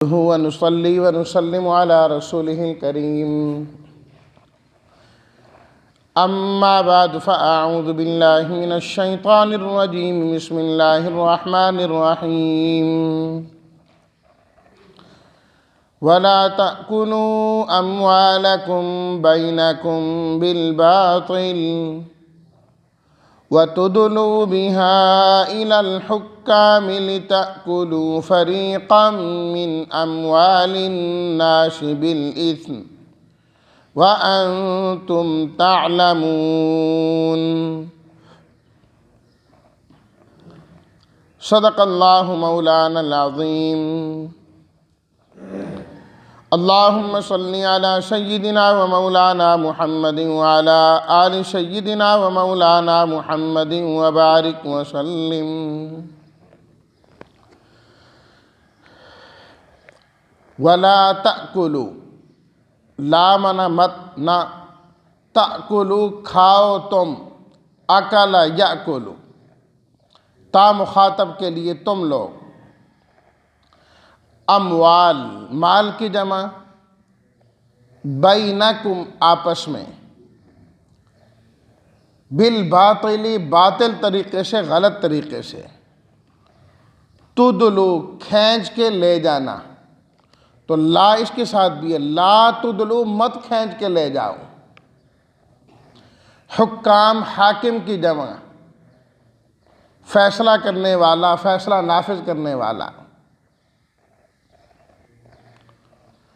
ونصلي ونسلم على رسوله الكريم أما بعد فأعوذ بالله من الشيطان الرجيم بسم الله الرحمن الرحيم ولا تأكلوا أموالكم بينكم بالباطل وتدلوا بها إلى الحكام لتأكلوا فريقا من أموال الناس بالإثم وأنتم تعلمون صدق الله مولانا العظيم اللهم صل على سيدنا ومولانا محمد وعلى آل سيدنا ومولانا محمد وبارك وسلم ولا تأكلوا لا منا مت نہ تأکلوا کھاؤ تم اکل یأکلوا تا مخاطب کے لیے تم لوگ اموال مال کی جمع بینکم آپس میں بالباطل باطل طریقے سے غلط طریقے سے تدلو کھینچ کے لے جانا تو لا اس کے ساتھ بھی ہے لا تدلو مت کھینچ کے لے جاؤ حکام حاکم کی جمع فیصلہ کرنے والا فیصلہ نافذ کرنے والا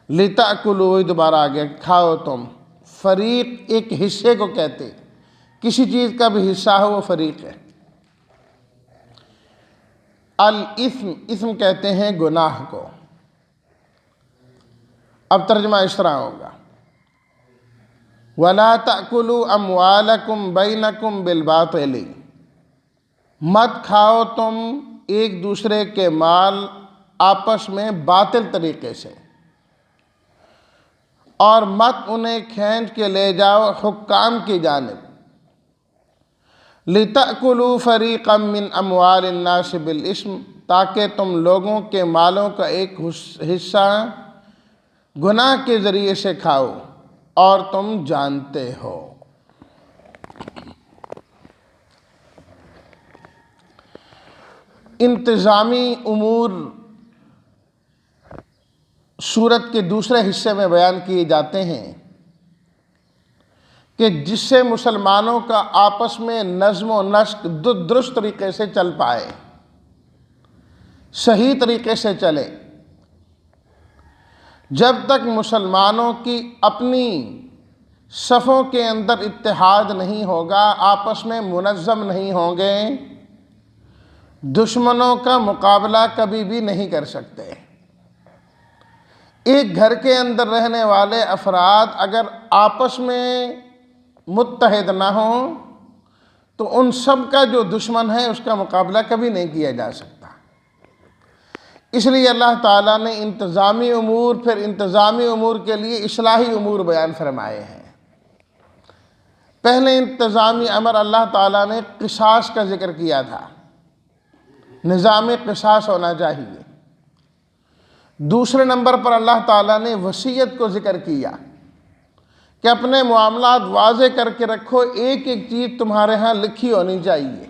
لِتَأْكُلُوا دوبارہ آگے کھاؤ تم فریق ایک حصے کو کہتے کسی چیز کا بھی حصہ ہو وہ فریق ہے الاسم اسم کہتے ہیں گناہ کو اب ترجمہ اس طرح ہوگا وَلَا تَأْكُلُوا أَمْوَالَكُمْ بَيْنَكُمْ بِالْبَاطِلِ مت کھاؤ تم ایک دوسرے کے مال آپس میں باطل طریقے سے اور مت انہیں کھینچ کے لے جاؤ حکام کی جانب لِتَأْكُلُوا فَرِيقًا مِّنْ أَمْوَالِ النَّاسِ بِالْإِثْمِ تاکہ تم لوگوں کے مالوں کا ایک حصہ گناہ کے ذریعے سے کھاؤ اور تم جانتے ہو انتظامی امور سورت کے دوسرے حصے میں بیان کیے جاتے ہیں کہ جس سے مسلمانوں کا آپس میں نظم و نسق درست طریقے سے چل پائے صحیح طریقے سے چلے جب تک مسلمانوں کی اپنی صفوں کے اندر اتحاد نہیں ہوگا آپس میں منظم نہیں ہوں گے دشمنوں کا مقابلہ کبھی بھی نہیں کر سکتے ایک گھر کے اندر رہنے والے افراد اگر آپس میں متحد نہ ہوں تو ان سب کا جو دشمن ہے اس کا مقابلہ کبھی نہیں کیا جا سکتا اس لیے اللہ تعالیٰ نے انتظامی امور پھر انتظامی امور کے لیے اصلاحی امور بیان فرمائے ہیں پہلے انتظامی امر اللہ تعالیٰ نے قصاص کا ذکر کیا تھا نظام قصاص ہونا چاہیے دوسرے نمبر پر اللہ تعالیٰ نے وصیت کو ذکر کیا کہ اپنے معاملات واضح کر کے رکھو ایک ایک چیز تمہارے ہاں لکھی ہونی چاہیے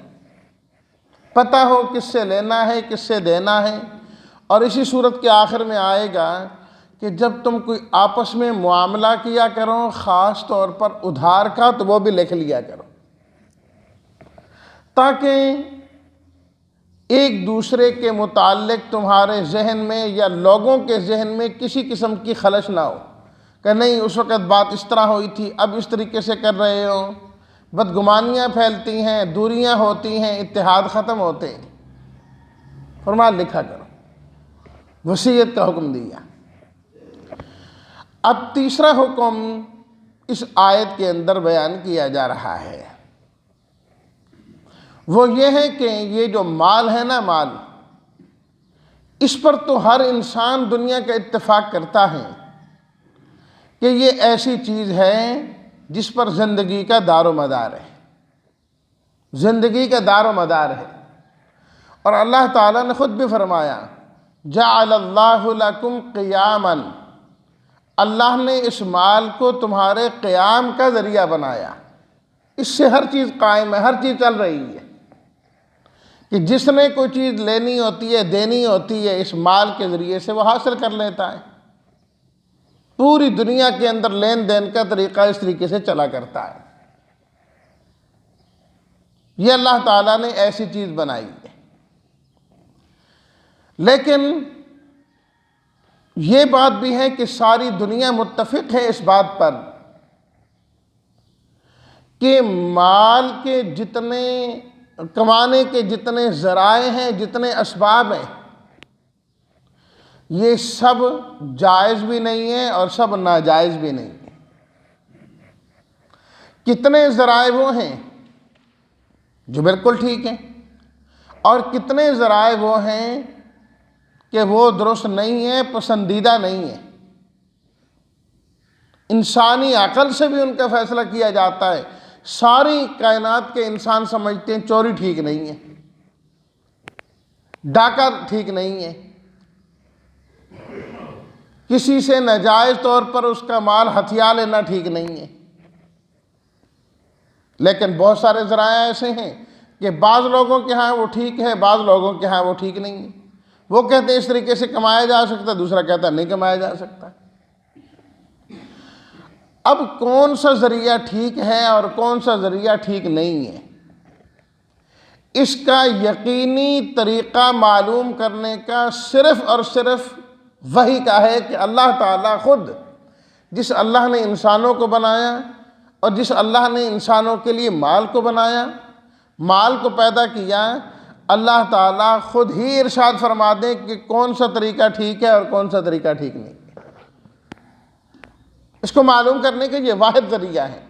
پتہ ہو کس سے لینا ہے کس سے دینا ہے اور اسی صورت کے آخر میں آئے گا کہ جب تم کوئی آپس میں معاملہ کیا کرو خاص طور پر ادھار کا تو وہ بھی لکھ لیا کرو تاکہ ایک دوسرے کے متعلق تمہارے ذہن میں یا لوگوں کے ذہن میں کسی قسم کی خلش نہ ہو کہ نہیں اس وقت بات اس طرح ہوئی تھی اب اس طریقے سے کر رہے ہو بدگمانیاں پھیلتی ہیں دوریاں ہوتی ہیں اتحاد ختم ہوتے ہیں فرمایا لکھا کرو وصیت کا حکم دیا اب تیسرا حکم اس آیت کے اندر بیان کیا جا رہا ہے وہ یہ ہے کہ یہ جو مال ہے نا مال اس پر تو ہر انسان دنیا کا اتفاق کرتا ہے کہ یہ ایسی چیز ہے جس پر زندگی کا دار و مدار ہے زندگی کا دار و مدار ہے اور اللہ تعالیٰ نے خود بھی فرمایا جعل اللہ لکم قیاما، اللہ نے اس مال کو تمہارے قیام کا ذریعہ بنایا، اس سے ہر چیز قائم ہے، ہر چیز چل رہی ہے، کہ جس نے کوئی چیز لینی ہوتی ہے، دینی ہوتی ہے، اس مال کے ذریعے سے وہ حاصل کر لیتا ہے۔ پوری دنیا کے اندر لین دین کا طریقہ اس طریقے سے چلا کرتا ہے۔ یہ اللہ تعالیٰ نے ایسی چیز بنائی ہے۔ لیکن یہ بات بھی ہے کہ ساری دنیا متفق ہے اس بات پر کہ مال کے جتنے کمانے کے جتنے ذرائع ہیں، جتنے اسباب ہیں، یہ سب جائز بھی نہیں ہے اور سب ناجائز بھی نہیں ہے۔ کتنے ذرائع وہ ہیں جو بالکل ٹھیک ہیں، اور کتنے ذرائع وہ ہیں کہ وہ درست نہیں ہیں، پسندیدہ نہیں ہیں۔ انسانی عقل سے بھی ان کا فیصلہ کیا جاتا ہے۔ ساری کائنات کے انسان سمجھتے ہیں چوری ٹھیک نہیں ہے، ڈاکہ ٹھیک نہیں ہے، کسی سے ناجائز طور پر اس کا مال ہتھیا لینا ٹھیک نہیں ہے۔ لیکن بہت سارے ذرائع ایسے ہیں کہ بعض لوگوں کے ہاں وہ ٹھیک ہے، بعض لوگوں کے ہاں وہ ٹھیک نہیں ہے۔ وہ کہتے ہیں اس طریقے سے کمایا جا سکتا ہے، دوسرا کہتا ہے نہیں کمایا جا سکتا۔ اب کون سا ذریعہ ٹھیک ہے اور کون سا ذریعہ ٹھیک نہیں ہے، اس کا یقینی طریقہ معلوم کرنے کا صرف اور صرف وحی کا ہے کہ اللہ تعالیٰ خود، جس اللہ نے انسانوں کو بنایا اور جس اللہ نے انسانوں کے لیے مال کو بنایا، مال کو پیدا کیا، اللہ تعالیٰ خود ہی ارشاد فرما دیں کہ کون سا طریقہ ٹھیک ہے اور کون سا طریقہ ٹھیک نہیں۔ اس کو معلوم کرنے کا یہ واحد ذریعہ ہے،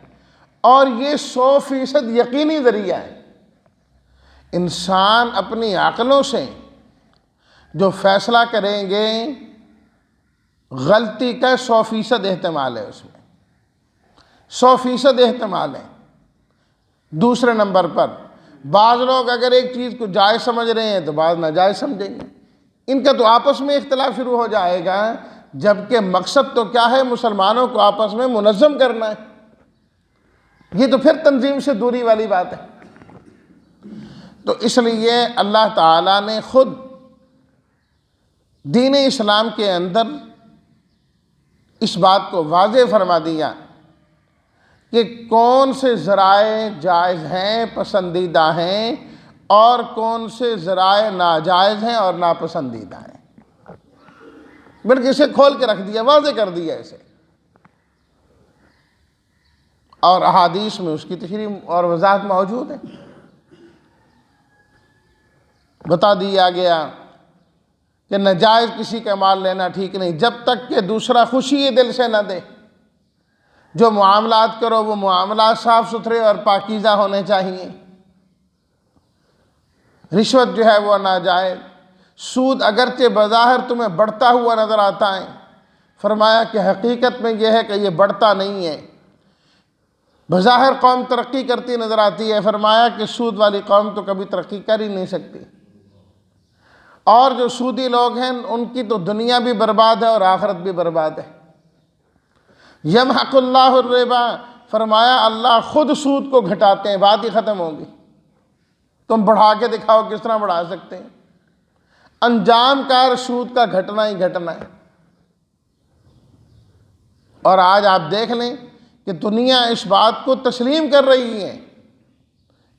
اور یہ 100% یقینی ذریعہ ہے۔ انسان اپنی عقلوں سے جو فیصلہ کریں گے، غلطی کا 100% احتمال ہے، اس میں 100% احتمال ہے۔ دوسرے نمبر پر بعض لوگ اگر ایک چیز کو جائز سمجھ رہے ہیں تو بعض ناجائز سمجھیں گے، ان کا تو آپس میں اختلاف شروع ہو جائے گا، جبکہ مقصد تو کیا ہے؟ مسلمانوں کو آپس میں منظم کرنا ہے۔ یہ تو پھر تنظیم سے دوری والی بات ہے۔ تو اس لیے اللہ تعالیٰ نے خود دین اسلام کے اندر اس بات کو واضح فرما دیا کہ کون سے ذرائع جائز ہیں، پسندیدہ ہیں، اور کون سے ذرائع ناجائز ہیں اور ناپسندیدہ ہیں۔ بلکہ اسے کھول کے رکھ دیا، واضح کر دیا اسے، اور احادیث میں اس کی تشریح اور وضاحت موجود ہے۔ بتا دیا گیا کہ ناجائز کسی کا مال لینا ٹھیک نہیں جب تک کہ دوسرا خوشی دل سے نہ دے۔ جو معاملات کرو وہ معاملات صاف ستھرے اور پاکیزہ ہونے چاہیے۔ رشوت جو ہے وہ ناجائز، سود اگرچہ بظاہر تمہیں بڑھتا ہوا نظر آتا ہے، فرمایا کہ حقیقت میں یہ ہے کہ یہ بڑھتا نہیں ہے۔ بظاہر قوم ترقی کرتی نظر آتی ہے، فرمایا کہ سود والی قوم تو کبھی ترقی کر ہی نہیں سکتی، اور جو سودی لوگ ہیں ان کی تو دنیا بھی برباد ہے اور آخرت بھی برباد ہے۔ یمحق اللہ الربا، فرمایا اللہ خود سود کو گھٹاتے ہیں، بات ہی ختم ہوگی۔ تم بڑھا کے دکھاؤ کس طرح بڑھا سکتے ہیں، انجام کار سود کا گھٹنا ہی گھٹنا ہے۔ اور آج آپ دیکھ لیں کہ دنیا اس بات کو تسلیم کر رہی ہے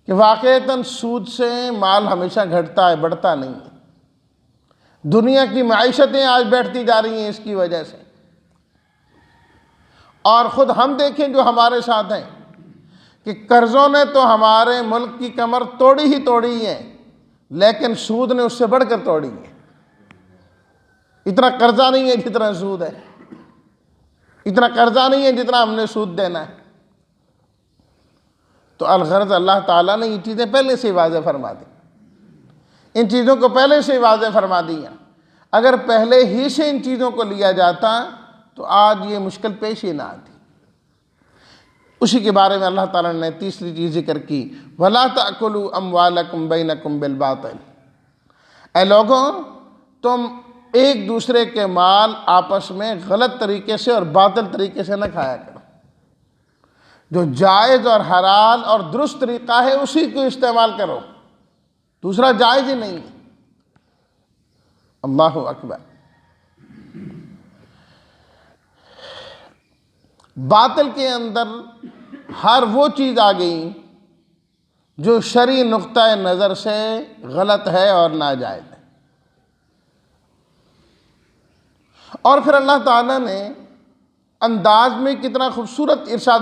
کہ واقعتاً سود سے مال ہمیشہ گھٹتا ہے، بڑھتا نہیں ہے۔ دنیا کی معیشتیں آج بیٹھتی جا رہی ہیں اس کی وجہ سے، اور خود ہم دیکھیں جو ہمارے ساتھ ہیں کہ قرضوں نے تو ہمارے ملک کی کمر توڑی ہی توڑی ہے، لیکن سود نے اس سے بڑھ کر توڑی ہے۔ اتنا قرضہ نہیں ہے جتنا سود ہے، اتنا قرضہ نہیں ہے جتنا ہم نے سود دینا ہے۔ تو الغرض اللہ تعالیٰ نے یہ چیزیں پہلے سے واضح فرما دی، ان چیزوں کو پہلے سے واضح فرما دیا۔ اگر پہلے ہی سے ان چیزوں کو لیا جاتا تو آج یہ مشکل پیش ہی نہ آتی۔ اسی کے بارے میں اللہ تعالیٰ نے تیسری چیز ذکر کی، وَلَا تَأْكُلُوا أَمْوَالَكُمْ بَيْنَكُمْ بِالْبَاطِلِ۔ اے لوگوں، تم ایک دوسرے کے مال آپس میں غلط طریقے سے اور باطل طریقے سے نہ کھایا کرو. جو جائز اور حلال اور درست طریقہ ہے اسی کو استعمال کرو، دوسرا جائز ہی نہیں ہے. اللہ اکبر. باطل کے اندر ہر وہ چیز آ گئی جو شرعی نقطہ نظر سے غلط ہے اور ناجائز ہے. اور پھر اللہ تعالیٰ نے انداز میں کتنا خوبصورت ارشاد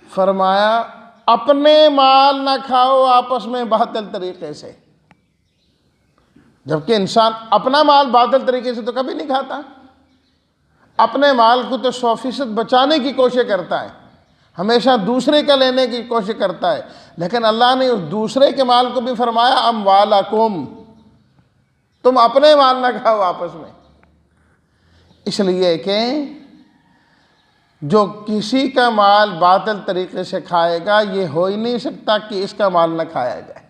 فرمایا اپنے مال نہ کھاؤ آپس میں باطل طریقے سے. جبکہ انسان اپنا مال باطل طریقے سے تو کبھی نہیں کھاتا. اپنے مال کو تو 100% بچانے کی کوشش کرتا ہے، ہمیشہ دوسرے کا لینے کی کوشش کرتا ہے. لیکن اللہ نے اس دوسرے کے مال کو بھی فرمایا اموالکم، تم اپنے مال نہ کھاؤ آپس میں. اس لیے کہ جو کسی کا مال باطل طریقے سے کھائے گا یہ ہو ہی نہیں سکتا کہ اس کا مال نہ کھایا جائے.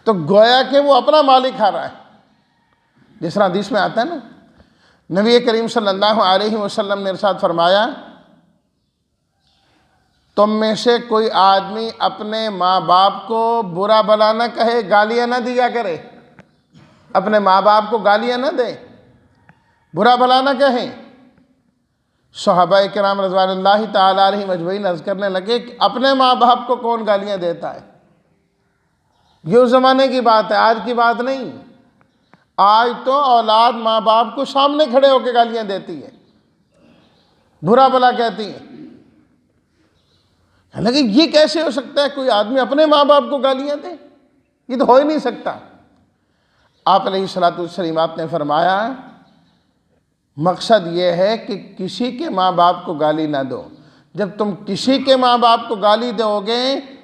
تو گویا کہ وہ اپنا مال ہی کھا رہا ہے. جس طرح حدیث میں آتا ہے نا، نبی کریم صلی اللہ علیہ وسلم نے ارشاد فرمایا تم میں سے کوئی آدمی اپنے ماں باپ کو برا بھلا نہ کہے، گالیاں نہ دیا کرے. اپنے ماں باپ کو گالیاں نہ دے، برا بھلا نہ کہیں. صحابہ کرام رضوان اللہ تعالی علیہم اجمعین عرض کرنے لگے کہ اپنے ماں باپ کو کون گالیاں دیتا ہے؟ یہ اس زمانے کی بات ہے، آج کی بات نہیں. آج تو اولاد ماں باپ کو سامنے کھڑے ہو کے گالیاں دیتی ہے، برا بھلا کہتی ہے. لیکن یہ کیسے ہو سکتا ہے کوئی آدمی اپنے ماں باپ کو گالیاں دے؟ یہ تو ہو ہی نہیں سکتا. آپ علیہ الصلوۃ والسلام آپ نے فرمایا مقصد یہ ہے کہ کسی کے ماں باپ کو گالی نہ دو. جب تم کسی کے ماں باپ کو گالی دو گے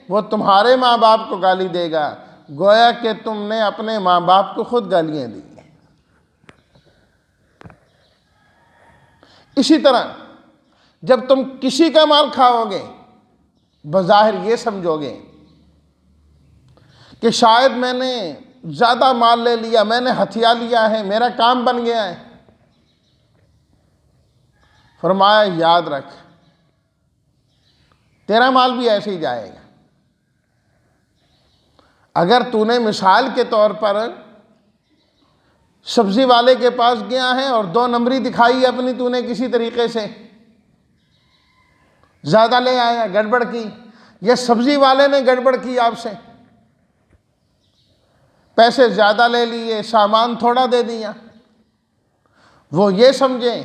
وہ تمہارے ماں باپ کو گالی دے گا، گویا کہ تم نے اپنے ماں باپ کو خود گالیاں دی. اسی طرح جب تم کسی کا مال کھاؤ گے بظاہر یہ سمجھو گے کہ شاید میں نے زیادہ مال لے لیا، میں نے ہتھیا لیا ہے، میرا کام بن گیا ہے. فرمایا یاد رکھ تیرا مال بھی ایسے ہی جائے گا. اگر تو نے مثال کے طور پر سبزی والے کے پاس گیا ہے اور 2 نمبری دکھائی اپنی تو نے کسی طریقے سے زیادہ لے آیا، گڑبڑ کی، یا سبزی والے نے گڑبڑ کی آپ سے، پیسے زیادہ لے لیے سامان تھوڑا دے دیا. وہ یہ سمجھیں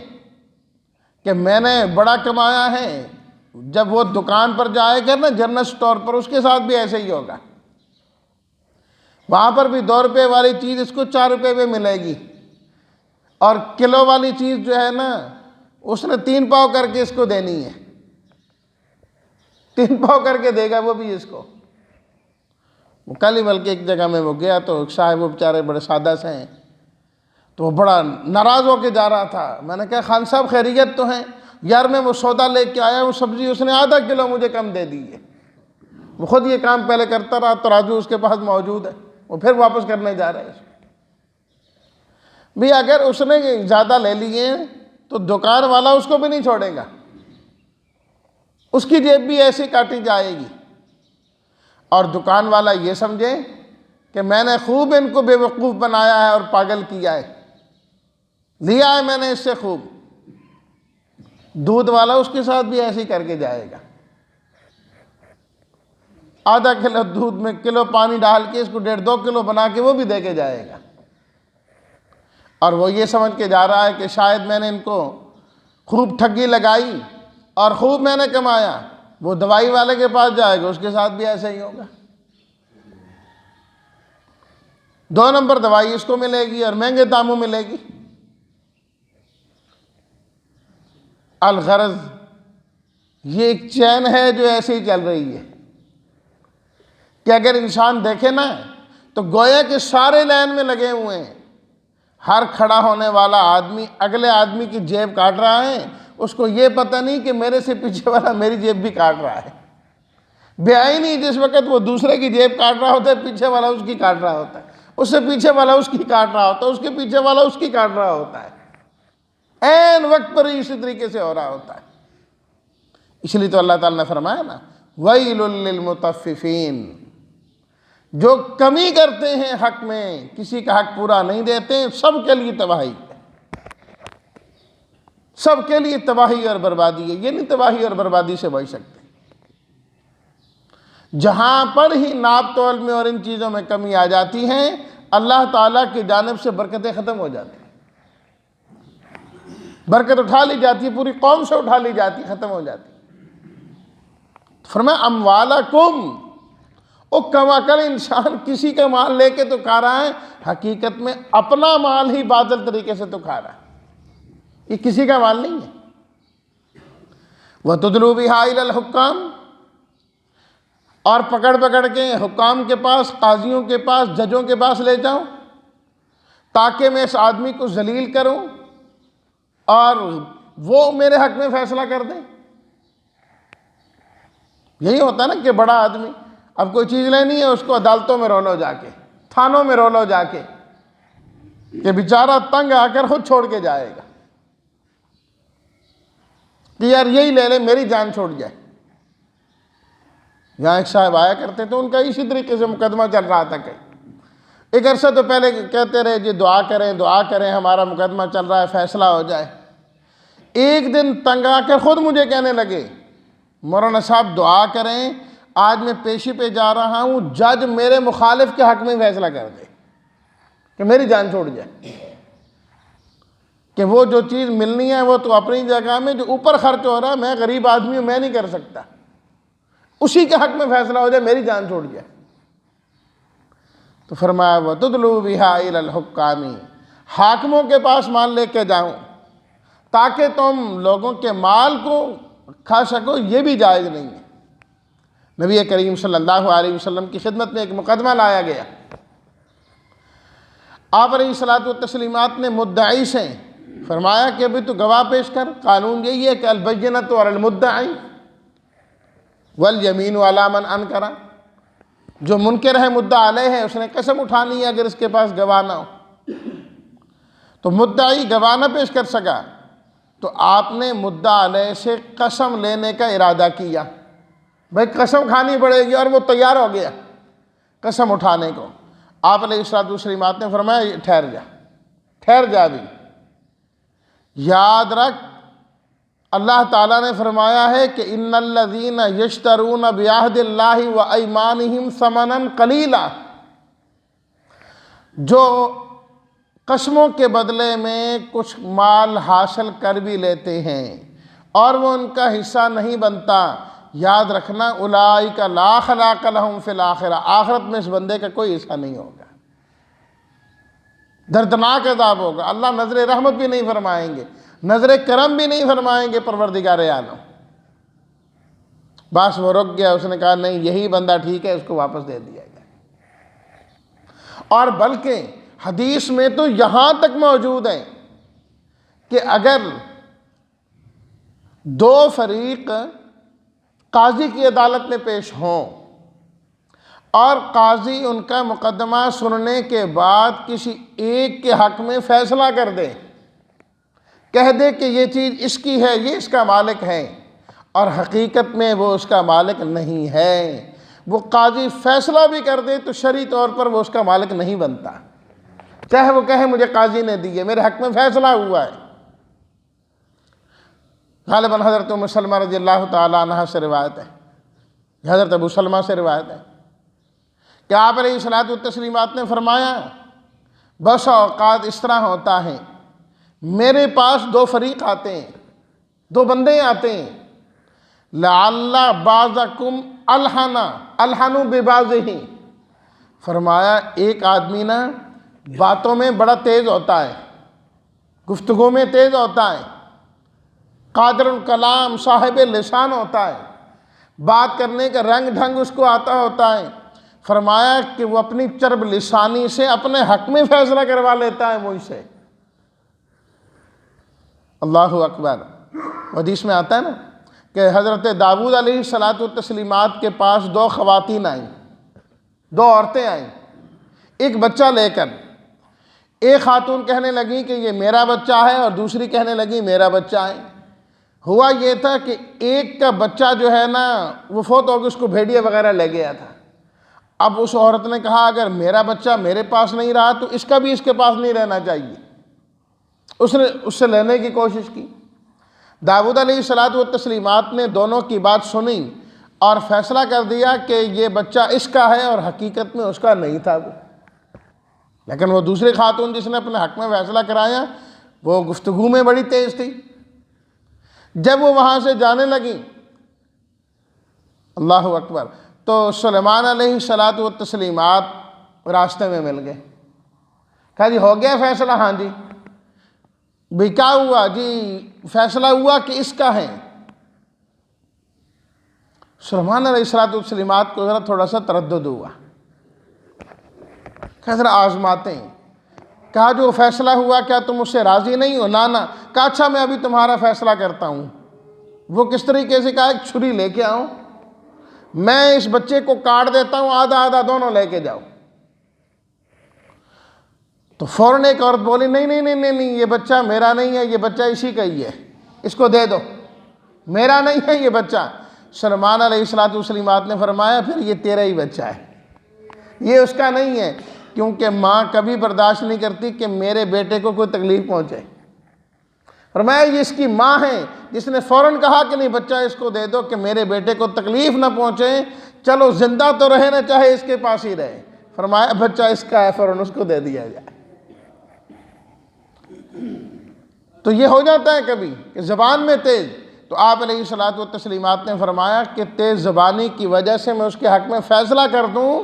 کہ میں نے بڑا کمایا ہے، جب وہ دکان پر جائے گا نا جنرل سٹور پر اس کے ساتھ بھی ایسے ہی ہوگا. وہاں پر بھی 2 روپے والی چیز اس کو 4 روپے میں ملے گی، اور کلو والی چیز جو ہے نا اس نے 3 پاؤ کر کے اس کو دینی ہے، 3 پاؤ کر کے دے گا وہ بھی اس کو. وہ کل ہی بلکہ ایک جگہ میں وہ گیا تو ایک صاحب وہ بیچارے بڑے سادہ سے ہیں، تو وہ بڑا ناراض ہو کے جا رہا تھا. میں نے کہا خان صاحب خیریت تو ہیں؟ یار میں وہ سودا لے کے آیا، وہ سبزی اس نے آدھا کلو مجھے کم دے دی ہے. وہ خود یہ کام پہلے کرتا رہا، ترازو اس کے پاس موجود ہے، وہ پھر واپس کرنے جا رہے ہیں. بھی اگر اس نے زیادہ لے لیے تو دکان والا اس کو بھی نہیں چھوڑے گا، اس کی جیب بھی ایسی کاٹی جائے گی. اور دکان والا یہ سمجھے کہ میں نے خوب ان کو بے وقوف بنایا ہے اور پاگل کیا ہے، لیا ہے میں نے اس سے خوب. دودھ والا اس کے ساتھ بھی ایسے ہی کر کے جائے گا، آدھا کلو دودھ میں کلو پانی ڈال کے اس کو 1.5-2 کلو بنا کے وہ بھی دے کے جائے گا. اور وہ یہ سمجھ کے جا رہا ہے کہ شاید میں نے ان کو خوب ٹھگی لگائی اور خوب میں نے کمایا. وہ دوائی والے کے پاس جائے گا، اس کے ساتھ بھی ایسا ہی ہوگا. 2 نمبر دوائی اس کو ملے گی اور مہنگے داموں ملے گی. الغرض یہ ایک چین ہے جو ایسے ہی چل رہی ہے کہ اگر انسان دیکھے نا تو گویا کہ سارے لائن میں لگے ہوئے ہیں. ہر کھڑا ہونے والا آدمی اگلے آدمی کی جیب کاٹ رہا ہے، اس کو یہ پتہ نہیں کہ میرے سے پیچھے والا میری جیب بھی کاٹ رہا ہے. بے آئی نہیں جس وقت وہ دوسرے کی جیب کاٹ رہا ہوتا ہے پیچھے والا اس کی کاٹ رہا ہوتا ہے. اس سے پیچھے والا اس کی کاٹ رہا ہوتا ہے، اس کے پیچھے والا اس کی کاٹ رہا ہوتا ہے، عین وقت پر اسی طریقے سے ہو رہا ہوتا ہے۔ اس لیے تو اللہ تعالیٰ نے فرمایا نا وَيْلٌ لِّلْمُطَفِّفِينَ، جو کمی کرتے ہیں حق میں، کسی کا حق پورا نہیں دیتے، سب کے لیے تباہی ہے، سب کے لیے تباہی اور بربادی ہے۔ یہ نہیں تباہی اور بربادی سے بچ سکتے، جہاں پر ہی ناپ تول میں اور ان چیزوں میں کمی آ جاتی ہے، اللہ تعالیٰ کی جانب سے برکتیں ختم ہو جاتی ہیں، برکت اٹھا لی جاتی ہے، پوری قوم سے اٹھا لی جاتی، ختم ہو جاتی۔ فرمایا اموالکم، او کم عقل انسان کسی کا مال لے کے تو کھا رہا ہے، حقیقت میں اپنا مال ہی باطل طریقے سے تو کھا رہا ہے، یہ کسی کا مال نہیں ہے۔ وَتُدْلُوا بِهَا إِلَى الْحُكَّامِ، اور پکڑ پکڑ کے حکام کے پاس، قاضیوں کے پاس، ججوں کے پاس لے جاؤں تاکہ میں اس آدمی کو ذلیل کروں اور وہ میرے حق میں فیصلہ کر دیں۔ یہی ہوتا ہے نا کہ بڑا آدمی اب کوئی چیز لینی ہے، اس کو عدالتوں میں رولو جا کے، تھانوں میں رولو جا کے، کہ بیچارہ تنگ آ کر خود چھوڑ کے جائے گا کہ یار یہی لے لے، میری جان چھوڑ جائے۔ یہاں ایک صاحب آیا کرتے تھے، ان کا اسی طریقے سے مقدمہ چل رہا تھا، ایک عرصہ تو پہلے کہتے رہے جی دعا کریں دعا کریں، ہمارا مقدمہ چل رہا ہے، فیصلہ ہو جائے۔ ایک دن تنگ آ کر خود مجھے کہنے لگے مولانا صاحب دعا کریں، آج میں پیشی پہ جا رہا ہوں، جج میرے مخالف کے حق میں فیصلہ کر دے کہ میری جان چھوڑ جائے، کہ وہ جو چیز ملنی ہے وہ تو اپنی جگہ میں، جو اوپر خرچ ہو رہا ہے، میں غریب آدمی ہوں، میں نہیں کر سکتا، اسی کے حق میں فیصلہ ہو جائے، میری جان چھوڑ جائے۔ تو فرمایا وَتُدْلُوا بِهَا إِلَى الْحُكَّامِ، حاکموں کے پاس مال لے کے جاؤں تاکہ تم لوگوں کے مال کو کھا سکو، یہ بھی جائز نہیں ہے۔ نبی کریم صلی اللہ علیہ وسلم کی خدمت میں ایک مقدمہ لایا گیا، آپ علیہ الصلوٰۃ والتسلیمات نے مدعی سے فرمایا کہ ابھی تو گواہ پیش کر، قانون یہی ہے کہ البینۃ علی المدعی والیمین علی من انکر، جو منکر ہے مدعا علیہ ہے، اس نے قسم اٹھانی ہے اگر اس کے پاس گواہ نہ ہو، تو مدعی گواہ نہ پیش کر سکا تو آپ نے مدعا علیہ سے قسم لینے کا ارادہ کیا، بھائی قسم کھانی پڑے گی، اور وہ تیار ہو گیا قسم اٹھانے کو۔ آپ علیہ الصلوٰۃ والتسلیمات نے فرمایا ٹھہر جا بھی، یاد رکھ اللہ تعالیٰ نے فرمایا ہے کہ ان الذین یشترون بعہد اللہ وایمانہم ثمنا قلیلا، جو قسموں کے بدلے میں کچھ مال حاصل کر بھی لیتے ہیں اور وہ ان کا حصہ نہیں بنتا، یاد رکھنا اولئک لا خلاق لہم فی الآخرہ، آخرت میں اس بندے کا کوئی حصہ نہیں ہوگا، دردناک عذاب ہوگا، اللہ نظر رحمت بھی نہیں فرمائیں گے، نظر کرم بھی نہیں فرمائیں گے پروردگار عالم۔ بس وہ رک گیا، اس نے کہا نہیں یہی بندہ ٹھیک ہے، اس کو واپس دے دیا گیا۔ اور بلکہ حدیث میں تو یہاں تک موجود ہے کہ اگر دو فریق قاضی کی عدالت میں پیش ہوں اور قاضی ان کا مقدمہ سننے کے بعد کسی ایک کے حق میں فیصلہ کر دے، کہہ دے کہ یہ چیز اس کی ہے، یہ اس کا مالک ہے، اور حقیقت میں وہ اس کا مالک نہیں ہے، وہ قاضی فیصلہ بھی کر دے تو شرعی طور پر وہ اس کا مالک نہیں بنتا، چاہے وہ کہے مجھے قاضی نے دی ہے، میرے حق میں فیصلہ ہوا ہے۔ غالباً حضرت ام سلمہ رضی اللہ تعالیٰ عنہ سے روایت ہے، حضرت ابو سلمہ سے روایت ہے کہ آپ علیہ الصلوٰۃ والتسلیمات نے فرمایا بس اوقات اس طرح ہوتا ہے میرے پاس دو فریق آتے ہیں، دو بندے آتے ہیں، لعل بعضکم الحن ببعضہ، فرمایا ایک آدمی نا باتوں میں بڑا تیز ہوتا ہے، گفتگو میں تیز ہوتا ہے، قادر الکلام صاحب لسان ہوتا ہے، بات کرنے کا رنگ ڈھنگ اس کو آتا ہوتا ہے، فرمایا کہ وہ اپنی چرب لسانی سے اپنے حق میں فیصلہ کروا لیتا ہے مجھ سے۔ اللہ اکبر۔ حدیث میں آتا ہے نا کہ حضرت داؤد علیہ الصلوٰۃ والتسلیمات کے پاس دو خواتین آئیں، دو عورتیں آئیں، ایک بچہ لے کر ایک خاتون کہنے لگی کہ یہ میرا بچہ ہے اور دوسری کہنے لگی میرا بچہ ہے۔ ہوا یہ تھا کہ ایک کا بچہ جو ہے نا وہ فوت ہو کے اس کو بھیڑیا وغیرہ لے گیا تھا۔ اب اس عورت نے کہا اگر میرا بچہ میرے پاس نہیں رہا تو اس کا بھی اس کے پاس نہیں رہنا چاہیے۔ اس نے اس سے لینے کی کوشش کی۔ داؤد علیہ الصلوۃ والتسلیمات نے دونوں کی بات سنی اور فیصلہ کر دیا کہ یہ بچہ اس کا ہے اور حقیقت میں اس کا نہیں تھا وہ۔ لیکن وہ دوسری خاتون جس نے اپنے حق میں فیصلہ کرایا وہ گفتگو میں بڑی تیز تھی۔ جب وہ وہاں سے جانے لگی، اللہ اکبر، تو سلیمان علیہ الصلوۃ والتسلیمات راستے میں مل گئے۔ کہا جی ہو گیا فیصلہ؟ ہاں جی۔ بھی کیا ہوا؟ جی فیصلہ ہوا کہ اس کا ہے۔ سلیمان علیہ الصلوۃ والتسلیمات کو ذرا تھوڑا سا تردد ہوا، کہا ذرا آزماتے ہیں۔ کہا جو فیصلہ ہوا کیا تم اس سے راضی نہیں ہو؟ نانا۔ کہا اچھا میں ابھی تمہارا فیصلہ کرتا ہوں۔ وہ کس طریقے سے؟ کہا ایک چھری لے کے آؤں، میں اس بچے کو کاٹ دیتا ہوں، آدھا آدھا دونوں لے کے جاؤ۔ تو فوراً ایک عورت بولی نہیں نہیں نہیں نہیں، یہ بچہ میرا نہیں ہے، یہ بچہ اسی کا ہی ہے، اس کو دے دو، میرا نہیں ہے یہ بچہ۔ سلیمان علیہ الصلوۃ والتسلیمات نے فرمایا پھر یہ تیرا ہی بچہ ہے، یہ اس کا نہیں ہے، کیونکہ ماں کبھی برداشت نہیں کرتی کہ میرے بیٹے کو کوئی تکلیف پہنچے۔ فرمایا یہ اس کی ماں ہے جس نے فوراً کہا کہ نہیں بچہ اس کو دے دو کہ میرے بیٹے کو تکلیف نہ پہنچے، چلو زندہ تو رہے نہ چاہے اس کے پاس ہی رہے۔ فرمایا بچہ اس کا ہے، فوراً اس کو دے دیا جائے۔ تو یہ ہو جاتا ہے کبھی کہ زبان میں تیز، تو آپ علیہ الصلوۃ والتسلیمات نے فرمایا کہ تیز زبانی کی وجہ سے میں اس کے حق میں فیصلہ کر دوں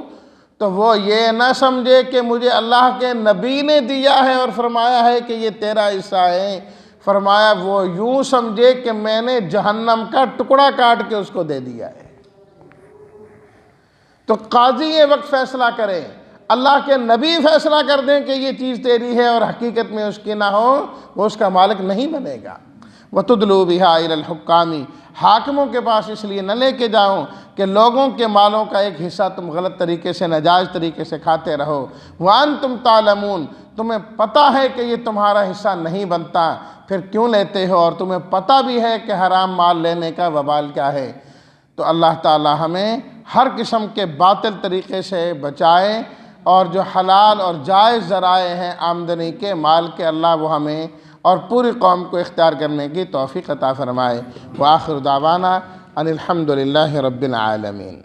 تو وہ یہ نہ سمجھے کہ مجھے اللہ کے نبی نے دیا ہے اور فرمایا ہے کہ یہ تیرا حصہ ہے، فرمایا وہ یوں سمجھے کہ میں نے جہنم کا ٹکڑا کاٹ کے اس کو دے دیا ہے۔ تو قاضی یہ وقت فیصلہ کرے، اللہ کے نبی فیصلہ کر دیں کہ یہ چیز تیری ہے اور حقیقت میں اس کی نہ ہو، وہ اس کا مالک نہیں بنے گا۔ وَتُدْلُوا بِهَا إِلَى الْحُكَّامِ، حاکموں کے پاس اس لیے نہ لے کے جاؤ کہ لوگوں کے مالوں کا ایک حصہ تم غلط طریقے سے، ناجائز طریقے سے کھاتے رہو۔ وَأَنْتُمْ تَعْلَمُونَ، تمہیں پتہ ہے کہ یہ تمہارا حصہ نہیں بنتا، پھر کیوں لیتے ہو؟ اور تمہیں پتہ بھی ہے کہ حرام مال لینے کا وبال کیا ہے۔ تو اللہ تعالی ہمیں ہر قسم کے باطل طریقے سے بچائے، اور جو حلال اور جائز ذرائع ہیں آمدنی کے، مال کے، اللہ وہ ہمیں اور پوری قوم کو اختیار کرنے کی توفیق عطا فرمائے۔ وآخر دعوانا ان الحمد للہ رب العالمین۔